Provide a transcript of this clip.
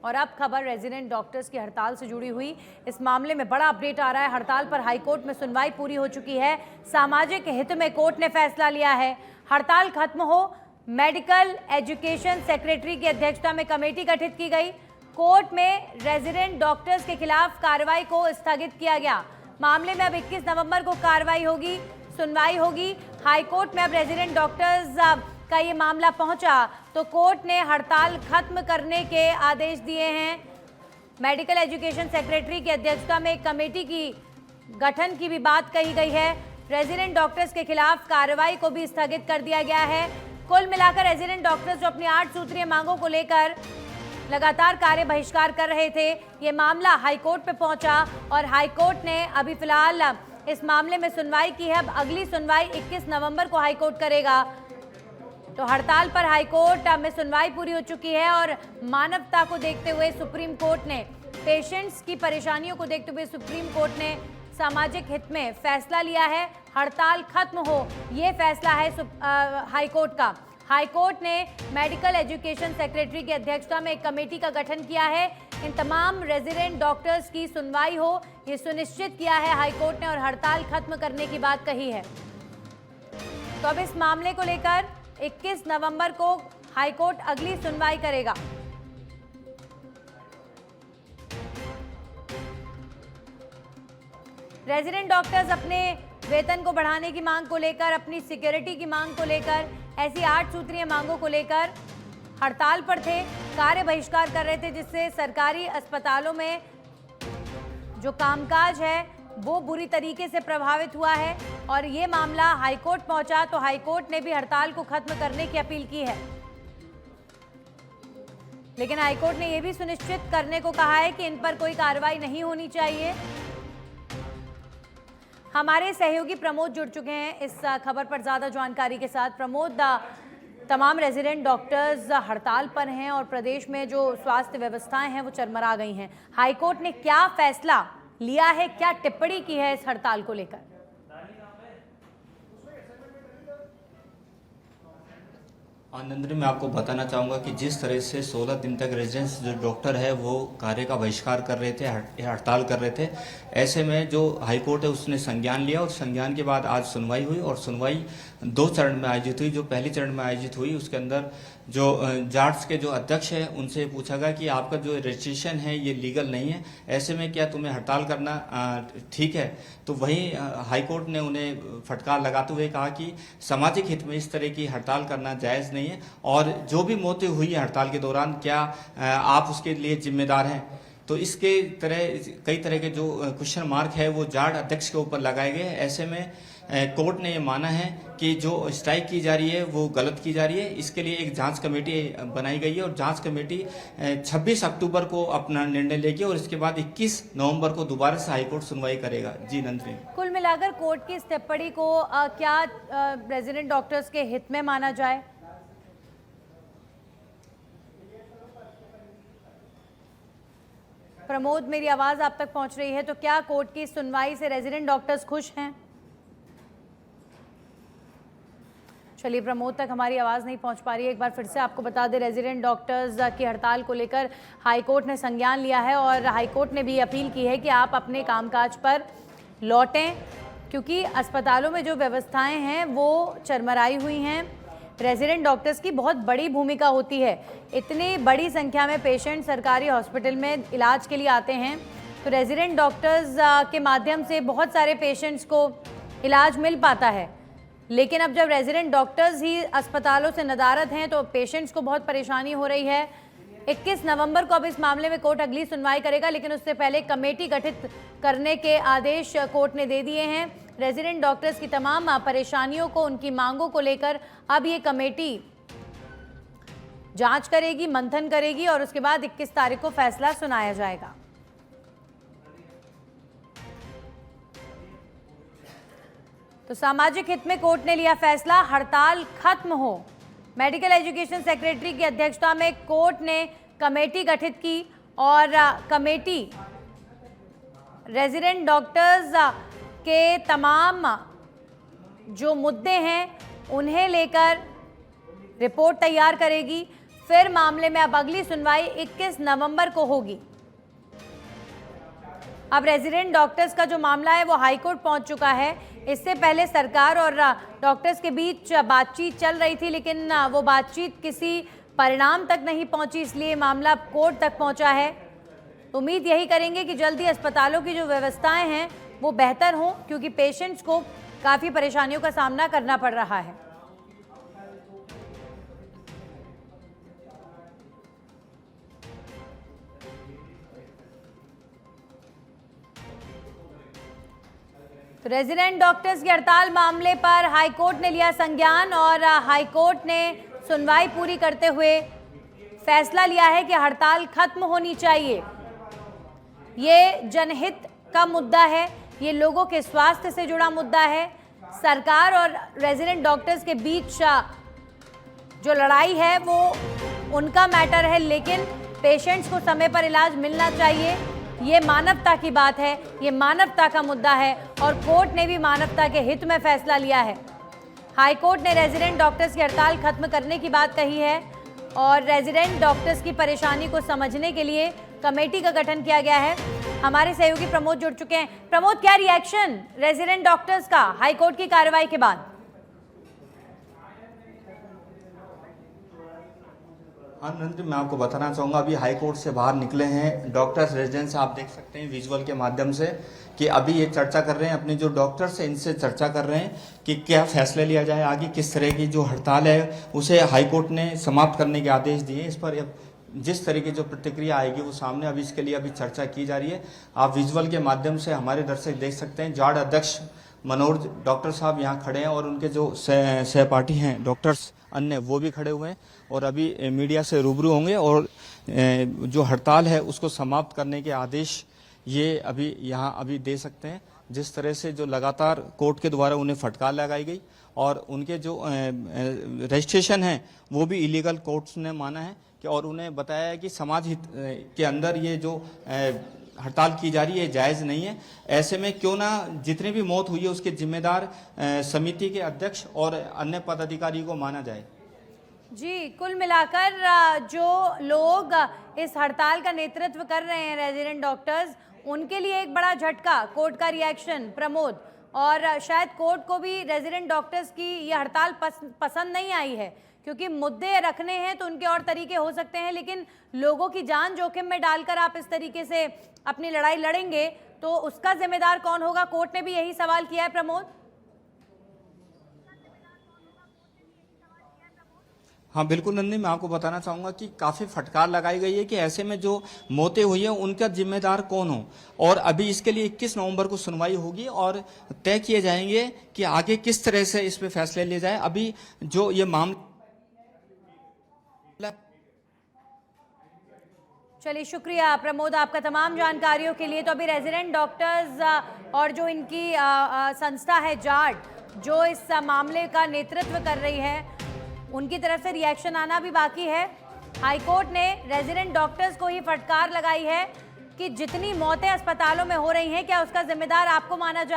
और अब खबर रेजिडेंट डॉक्टर्स की हड़ताल से जुड़ी हुई। इस मामले में बड़ा अपडेट आ रहा है। हड़ताल पर हाईकोर्ट में सुनवाई पूरी हो चुकी है। सामाजिक हित में कोर्ट ने फैसला लिया है। हड़ताल खत्म हो, मेडिकल एजुकेशन सेक्रेटरी की अध्यक्षता में कमेटी गठित की गई। कोर्ट में रेजिडेंट डॉक्टर्स के खिलाफ कार्रवाई को स्थगित किया गया। मामले में अब 21 नवंबर को कार्रवाई होगी, सुनवाई होगी। हाईकोर्ट में अब रेजिडेंट डॉक्टर्स का ये मामला पहुंचा तो कोर्ट ने हड़ताल खत्म करने के आदेश दिए हैं। मेडिकल एजुकेशन सेक्रेटरी की अध्यक्षता में एक कमेटी की गठन की भी बात कही गई है। रेजिडेंट डॉक्टर्स के खिलाफ कार्रवाई को भी स्थगित कर दिया गया है। कुल मिलाकर रेजिडेंट डॉक्टर्स जो अपनी 8 सूत्रीय मांगों को लेकर लगातार कार्य बहिष्कार कर रहे थे, ये मामला हाईकोर्ट पे पहुंचा और हाईकोर्ट ने अभी फिलहाल इस मामले में सुनवाई की है। अब अगली सुनवाई 21 नवंबर को हाईकोर्ट करेगा। तो हड़ताल पर हाईकोर्ट में सुनवाई पूरी हो चुकी है और मानवता को देखते हुए सुप्रीम कोर्ट ने, पेशेंट्स की परेशानियों को देखते हुए सुप्रीम कोर्ट ने सामाजिक हित में फैसला लिया है। हड़ताल खत्म हो, ये फैसला है हाईकोर्ट का। हाईकोर्ट ने मेडिकल एजुकेशन सेक्रेटरी की अध्यक्षता में एक कमेटी का गठन किया है। इन तमाम रेजिडेंट डॉक्टर्स की सुनवाई हो, ये सुनिश्चित किया है हाईकोर्ट ने और हड़ताल खत्म करने की बात कही है। तो अब इस मामले को लेकर 21 नवंबर को हाईकोर्ट अगली सुनवाई करेगा। रेजिडेंट डॉक्टर्स अपने वेतन को बढ़ाने की मांग को लेकर, अपनी सिक्योरिटी की मांग को लेकर, ऐसी 8 सूत्रीय मांगों को लेकर हड़ताल पर थे, कार्य बहिष्कार कर रहे थे, जिससे सरकारी अस्पतालों में जो कामकाज है वो बुरी तरीके से प्रभावित हुआ है। और ये मामला हाईकोर्ट पहुंचा तो हाईकोर्ट ने भी हड़ताल को खत्म करने की अपील की है। लेकिन हाईकोर्ट ने यह भी सुनिश्चित करने को कहा है कि इन पर कोई कार्रवाई नहीं होनी चाहिए। हमारे सहयोगी प्रमोद जुड़ चुके हैं इस खबर पर ज्यादा जानकारी के साथ। प्रमोद, तमाम रेजिडेंट डॉक्टर्स हड़ताल पर हैं और प्रदेश में जो स्वास्थ्य व्यवस्थाएं हैं वो चरमरा गई हैं। हाईकोर्ट ने क्या फैसला लिया है, क्या टिप्पणी की है इस हड़ताल को लेकर? आनंद, मैं आपको बताना चाहूँगा कि जिस तरह से 16 दिन तक रेजिडेंट्स जो डॉक्टर है वो कार्य का बहिष्कार कर रहे थे, हड़ताल कर रहे थे, ऐसे में जो हाईकोर्ट है उसने संज्ञान लिया और संज्ञान के बाद आज सुनवाई हुई और सुनवाई 2 चरण में आयोजित हुई। जो पहले चरण में आयोजित हुई उसके अंदर जो जाट्स के जो अध्यक्ष है उनसे पूछा गया कि आपका जो रजिस्ट्रेशन है ये लीगल नहीं है, ऐसे में क्या तुम्हें हड़ताल करना ठीक है? तो वहीं हाईकोर्ट ने उन्हें फटकार लगाते हुए कहा कि सामाजिक हित में इस तरह की हड़ताल करना जायज़ नहीं है और जो भी मौतें हुई है हड़ताल के दौरान क्या आप उसके लिए जिम्मेदार हैं? तो इसके कई तरह के जो क्वेश्चन मार्क है वो जाट अध्यक्ष के ऊपर लगाए गए। ऐसे में कोर्ट ने ये माना है कि जो स्ट्राइक की जा रही है वो गलत की जा रही है। इसके लिए एक जांच कमेटी बनाई गई है और जांच कमेटी 26 अक्टूबर को अपना निर्णय लेगी और इसके बाद 21 नवंबर को दोबारा से हाईकोर्ट सुनवाई करेगा। जी नंदनी, कुल मिलाकर कोर्ट की इस टिप्पणी को क्या रेजिडेंट डॉक्टर्स के हित में माना जाए? प्रमोद, मेरी आवाज आप तक पहुंच रही है? तो क्या कोर्ट की सुनवाई से रेजिडेंट डॉक्टर्स खुश हैं? चलिए, प्रमोद तक हमारी आवाज़ नहीं पहुंच पा रही है। एक बार फिर से आपको बता दें, रेजिडेंट डॉक्टर्स की हड़ताल को लेकर हाईकोर्ट ने संज्ञान लिया है और हाईकोर्ट ने भी अपील की है कि आप अपने कामकाज पर लौटें, क्योंकि अस्पतालों में जो व्यवस्थाएं हैं वो चरमराई हुई हैं। रेजिडेंट डॉक्टर्स की बहुत बड़ी भूमिका होती है। इतनी बड़ी संख्या में पेशेंट सरकारी हॉस्पिटल में इलाज के लिए आते हैं, तो रेजिडेंट डॉक्टर्स के माध्यम से बहुत सारे पेशेंट्स को इलाज मिल पाता है। लेकिन अब जब रेजिडेंट डॉक्टर्स ही अस्पतालों से नदारद हैं तो पेशेंट्स को बहुत परेशानी हो रही है। 21 नवंबर को अब इस मामले में कोर्ट अगली सुनवाई करेगा, लेकिन उससे पहले कमेटी गठित करने के आदेश कोर्ट ने दे दिए हैं। रेजिडेंट डॉक्टर्स की तमाम परेशानियों को, उनकी मांगों को लेकर अब ये कमेटी जांच करेगी, मंथन करेगी और उसके बाद 21 तारीख को फैसला सुनाया जाएगा। तो सामाजिक हित में कोर्ट ने लिया फैसला, हड़ताल खत्म हो। मेडिकल एजुकेशन सेक्रेटरी की अध्यक्षता में कोर्ट ने कमेटी गठित की और कमेटी रेजिडेंट डॉक्टर्स के तमाम जो मुद्दे हैं उन्हें लेकर रिपोर्ट तैयार करेगी, फिर मामले में अब अगली सुनवाई 21 नवंबर को होगी। अब रेजिडेंट डॉक्टर्स का जो मामला है वो हाईकोर्ट पहुंच चुका है। इससे पहले सरकार और डॉक्टर्स के बीच बातचीत चल रही थी, लेकिन वो बातचीत किसी परिणाम तक नहीं पहुंची, इसलिए मामला कोर्ट तक पहुंचा है। उम्मीद यही करेंगे कि जल्दी अस्पतालों की जो व्यवस्थाएं हैं वो बेहतर हों, क्योंकि पेशेंट्स को काफ़ी परेशानियों का सामना करना पड़ रहा है। तो रेजिडेंट डॉक्टर्स की हड़ताल मामले पर हाईकोर्ट ने लिया संज्ञान और हाईकोर्ट ने सुनवाई पूरी करते हुए फैसला लिया है कि हड़ताल खत्म होनी चाहिए। ये जनहित का मुद्दा है, ये लोगों के स्वास्थ्य से जुड़ा मुद्दा है। सरकार और रेजिडेंट डॉक्टर्स के बीच जो लड़ाई है वो उनका मैटर है, लेकिन पेशेंट्स को समय पर इलाज मिलना चाहिए। ये मानवता की बात है, ये मानवता का मुद्दा है और कोर्ट ने भी मानवता के हित में फैसला लिया है। हाई कोर्ट ने रेजिडेंट डॉक्टर्स की हड़ताल खत्म करने की बात कही है और रेजिडेंट डॉक्टर्स की परेशानी को समझने के लिए कमेटी का गठन किया गया है। हमारे सहयोगी प्रमोद जुड़ चुके हैं। प्रमोद, क्या रिएक्शन रेजिडेंट डॉक्टर्स का हाई कोर्ट की कार्रवाई के बाद? हाँ नरेंद्र, मैं आपको बताना चाहूँगा अभी हाई कोर्ट से बाहर निकले हैं डॉक्टर्स रेजिडेंट्स। आप देख सकते हैं विजुअल के माध्यम से कि अभी ये चर्चा कर रहे हैं, अपने जो डॉक्टर्स हैं इनसे चर्चा कर रहे हैं कि क्या फैसला लिया जाए आगे, किस तरह की जो हड़ताल है उसे हाई कोर्ट ने समाप्त करने के आदेश दिए। इस पर जिस तरह की जो प्रतिक्रिया आएगी वो सामने अभी इसके लिए अभी चर्चा की जा रही है। आप विजुअल के माध्यम से हमारे दर्शक देख सकते हैं जाड अध्यक्ष मनोज डॉक्टर साहब यहाँ खड़े हैं और उनके जो सहपाठी हैं डॉक्टर्स अन्य वो भी खड़े हुए हैं और अभी मीडिया से रूबरू होंगे और जो हड़ताल है उसको समाप्त करने के आदेश ये अभी यहाँ अभी दे सकते हैं। जिस तरह से जो लगातार कोर्ट के द्वारा उन्हें फटकार लगाई गई और उनके जो रजिस्ट्रेशन है वो भी इलीगल कोर्ट्स ने माना है कि और उन्हें बताया है कि समाज हित के अंदर ये जो हड़ताल की जा रही है जायज़ नहीं है। ऐसे में क्यों ना जितनी भी मौत हुई है उसके जिम्मेदार समिति के अध्यक्ष और अन्य पदाधिकारी को माना जाए। जी, कुल मिलाकर जो लोग इस हड़ताल का नेतृत्व कर रहे हैं रेजिडेंट डॉक्टर्स, उनके लिए एक बड़ा झटका कोर्ट का रिएक्शन प्रमोद, और शायद कोर्ट को भी रेजिडेंट डॉक्टर्स की ये हड़ताल पसंद नहीं आई है, क्योंकि मुद्दे रखने हैं तो उनके और तरीके हो सकते हैं, लेकिन लोगों की जान जोखिम में डालकर आप इस तरीके से अपनी लड़ाई लड़ेंगे तो उसका जिम्मेदार कौन होगा? कोर्ट ने भी यही सवाल किया है प्रमोद। हाँ बिल्कुल नंदी, मैं आपको बताना चाहूँगा कि काफ़ी फटकार लगाई गई है कि ऐसे में जो मौतें हुई हैं उनका जिम्मेदार कौन हो, और अभी इसके लिए 21 नवंबर को सुनवाई होगी और तय किए जाएंगे कि आगे किस तरह से इस पे फैसले लिए जाए। अभी जो ये मामला, चलिए शुक्रिया प्रमोद आपका तमाम जानकारियों के लिए। तो अभी रेजिडेंट डॉक्टर्स और जो इनकी संस्था है जाड, जो इस मामले का नेतृत्व कर रही है, उनकी तरफ से रिएक्शन आना भी बाकी है। हाईकोर्ट ने रेजिडेंट डॉक्टर्स को ही फटकार लगाई है कि जितनी मौतें अस्पतालों में हो रही हैं क्या उसका जिम्मेदार आपको माना जाए?